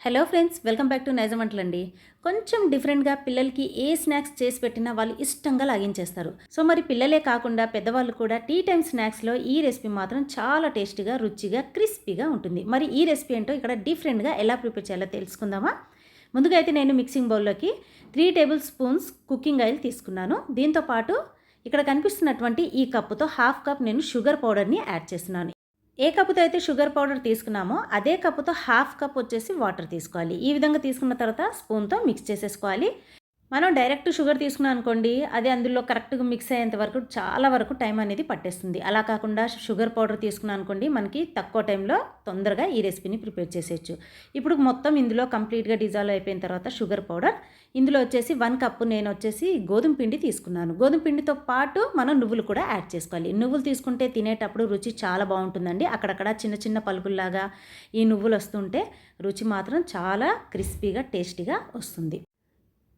Hello friends, welcome back to Nizam వంటలండి. కొంచెం డిఫరెంట్గా పిల్లలకి ఏ స్నాక్స్ చేసి పెట్టినా వాళ్ళు ఇష్టంగా లాగించేస్తారు. సో మరి పిల్లలే కాకుండా పెద్దవాళ్ళు కూడా టీ టైమ్ స్నాక్స్లో ఈ రెసిపీ మాత్రం చాలా టేస్టీగా, రుచిగా, క్రిస్పీగా ఉంటుంది. మరి ఈ రెసిపీ ఏంటో ఇక్కడ డిఫరెంట్గా ఎలా ప్రిపేర్ చేయాలో తెలుసుకుందామా? ముందుగా అయితే నేను మిక్సింగ్ బౌల్లోకి 3 టేబుల్ స్పూన్స్ కుకింగ్ ఆయిల్ తీసుకున్నాను. దీంతోపాటు ఇక్కడ కనిపిస్తున్నటువంటి ఈ కప్పుతో హాఫ్ కప్ నేను షుగర్ పౌడర్ని యాడ్ చేస్తున్నాను. ఏ కప్పుతో అయితే షుగర్ పౌడర్ తీసుకున్నామో అదే కప్పుతో హాఫ్ కప్ వచ్చేసి వాటర్ తీసుకోవాలి. ఈ విధంగా తీసుకున్న తర్వాత స్పూన్తో మిక్స్ చేసేసుకోవాలి. మనం డైరెక్ట్ షుగర్ తీసుకున్నాం అనుకోండి, అది అందులో కరెక్ట్గా మిక్స్ అయ్యేంత వరకు చాలా వరకు టైం అనేది పట్టేస్తుంది. అలా కాకుండా షుగర్ పౌడర్ తీసుకున్నాం అనుకోండి, మనకి తక్కువ టైంలో తొందరగా ఈ రెసిపీని ప్రిపేర్ చేసేయచ్చు. ఇప్పుడు మొత్తం ఇందులో కంప్లీట్గా డిజాల్వ్ అయిపోయిన తర్వాత షుగర్ పౌడర్, ఇందులో వచ్చేసి 1 కప్పు నేను వచ్చేసి గోధుమ పిండి తీసుకున్నాను. గోధుమ పిండితో పాటు మనం నువ్వులు కూడా యాడ్ చేసుకోవాలి. నువ్వులు తీసుకుంటే తినేటప్పుడు రుచి చాలా బాగుంటుందండి. అక్కడక్కడ చిన్న చిన్న పలుకుల్లాగా ఈ నువ్వులు వస్తుంటే రుచి మాత్రం చాలా క్రిస్పీగా, టేస్టీగా వస్తుంది.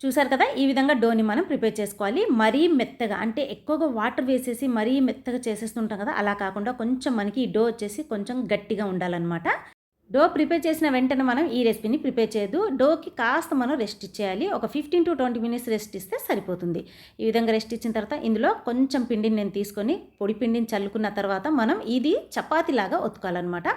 చూసారు కదా, ఈ విధంగా డోని మనం ప్రిపేర్ చేసుకోవాలి. మరీ మెత్తగా అంటే ఎక్కువగా వాటర్ వేసేసి మరీ మెత్తగా చేసేస్తుంటాం కదా, అలా కాకుండా కొంచెం మనకి ఈ డో వచ్చేసి కొంచెం గట్టిగా ఉండాలన్నమాట. డో ప్రిపేర్ చేసిన వెంటనే మనం ఈ రెసిపీని ప్రిపేర్ చేయొద్దు. డోకి కాస్త మనం రెస్ట్ ఇచ్చేయాలి. ఒక 15 to 20 మినిట్స్ రెస్ట్ ఇస్తే సరిపోతుంది. ఈ విధంగా రెస్ట్ ఇచ్చిన తర్వాత ఇందులో కొంచెం పిండిని నేను తీసుకొని పొడి పిండిని చల్లుకున్న తర్వాత మనం ఇది చపాతీలాగా ఒత్తుకోవాలన్నమాట.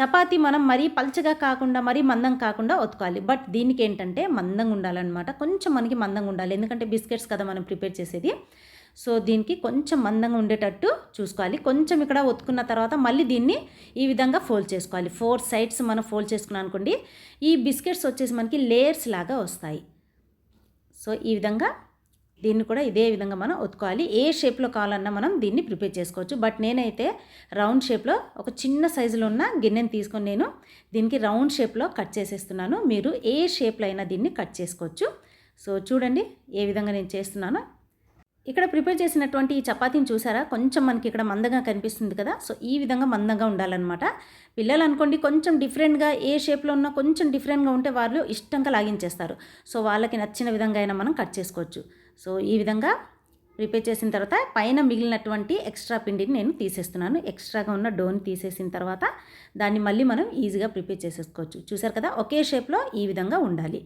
చపాతీ మనం మరీ పల్చగా కాకుండా మరీ మందం కాకుండా ఒత్తుకోవాలి. బట్ దీనికి ఏంటంటే మందంగా ఉండాలన్నమాట. కొంచెం మనకి మందంగా ఉండాలి, ఎందుకంటే బిస్కెట్స్ కదా మనం ప్రిపేర్ చేసేది. సో దీనికి కొంచెం మందంగా ఉండేటట్టు చూసుకోవాలి. కొంచెం ఇక్కడ ఒత్తుకున్న తర్వాత మళ్ళీ దీన్ని ఈ విధంగా ఫోల్డ్ చేసుకోవాలి. 4 సైడ్స్ మనం ఫోల్డ్ చేసుకున్నాం అనుకోండి, ఈ బిస్కెట్స్ వచ్చేసి మనకి లేయర్స్ లాగా వస్తాయి. సో ఈ విధంగా దీన్ని కూడా ఇదే విధంగా మనం ఒత్తుకోవాలి. ఏ షేప్లో కావాలన్నా మనం దీన్ని ప్రిపేర్ చేసుకోవచ్చు. బట్ నేనైతే రౌండ్ షేప్లో ఒక చిన్న సైజులో ఉన్న గిన్నెని తీసుకొని నేను దీనికి రౌండ్ షేప్లో కట్ చేసేస్తున్నాను. మీరు ఏ షేప్లో అయినా దీన్ని కట్ చేసుకోవచ్చు. సో చూడండి ఏ విధంగా నేను చేస్తున్నానో. ఇక్కడ ప్రిపేర్ చేసినటువంటి ఈ చపాతీని చూసారా, కొంచెం మనకి ఇక్కడ మందంగా కనిపిస్తుంది కదా. సో ఈ విధంగా మందంగా ఉండాలన్నమాట. పిల్లలు అనుకోండి కొంచెం డిఫరెంట్గా ఏ షేప్లో ఉన్నా కొంచెం డిఫరెంట్గా ఉంటే వాళ్ళు ఇష్టంగా లాగించేస్తారు. సో వాళ్ళకి నచ్చిన విధంగా అయినా మనం కట్ చేసుకోవచ్చు. సో ఈ విధంగా ప్రిపేర్ చేసిన తర్వాత పైన మిగిలినటువంటి ఎక్స్ట్రా పిండిని నేను తీసేస్తున్నాను. ఎక్స్ట్రాగా ఉన్న డోని తీసేసిన తర్వాత దాన్ని మళ్ళీ మనం ఈజీగా ప్రిపేర్ చేసేసుకోవచ్చు. చూసారు కదా, ఒకే షేప్లో ఈ విధంగా ఉండాలి.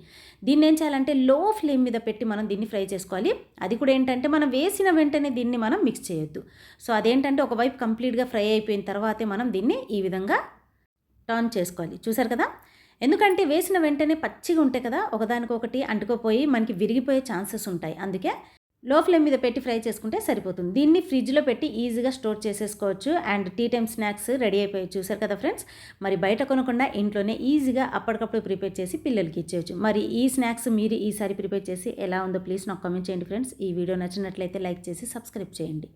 దీన్ని ఏం చేయాలంటే లో ఫ్లేమ్ మీద పెట్టి మనం దీన్ని ఫ్రై చేసుకోవాలి. అది కూడా ఏంటంటే మనం వేసిన వెంటనే దీన్ని మనం మిక్స్ చేయొద్దు. సో అదేంటంటే ఒకవైపు కంప్లీట్గా ఫ్రై అయిపోయిన తర్వాతే మనం దీన్ని ఈ విధంగా టర్న్ చేసుకోవాలి. చూసారు కదా, ఎందుకంటే వేసిన వెంటనే పచ్చిగా ఉంటాయి కదా, ఒకదానికొకటి అంటుకోపోయి మనకి విరిగిపోయే ఛాన్సెస్ ఉంటాయి. అందుకే లో ఫ్లేమ్ మీద పెట్టి ఫ్రై చేసుకుంటే సరిపోతుంది. దీన్ని ఫ్రిడ్జ్లో పెట్టి ఈజీగా స్టోర్ చేసేసుకోవచ్చు. And tea time snacks ready అయిపోయి చూసారు కదా ఫ్రెండ్స్. మరి బయట కొనకుండా ఇంట్లోనే ఈజీగా అప్పటికప్పుడు ప్రిపేర్ చేసి పిల్లలకి ఇచ్చేయచ్చు. మరి ఈ స్నాక్స్ మీరు ఈసారి ప్రిపేర్ చేసి ఎలా ఉందో ప్లీజ్ నాకు కామెంట్ చేయండి ఫ్రెండ్స్. ఈ వీడియో నచ్చినట్లయితే లైక్ చేసి సబ్స్క్రైబ్ చేయండి.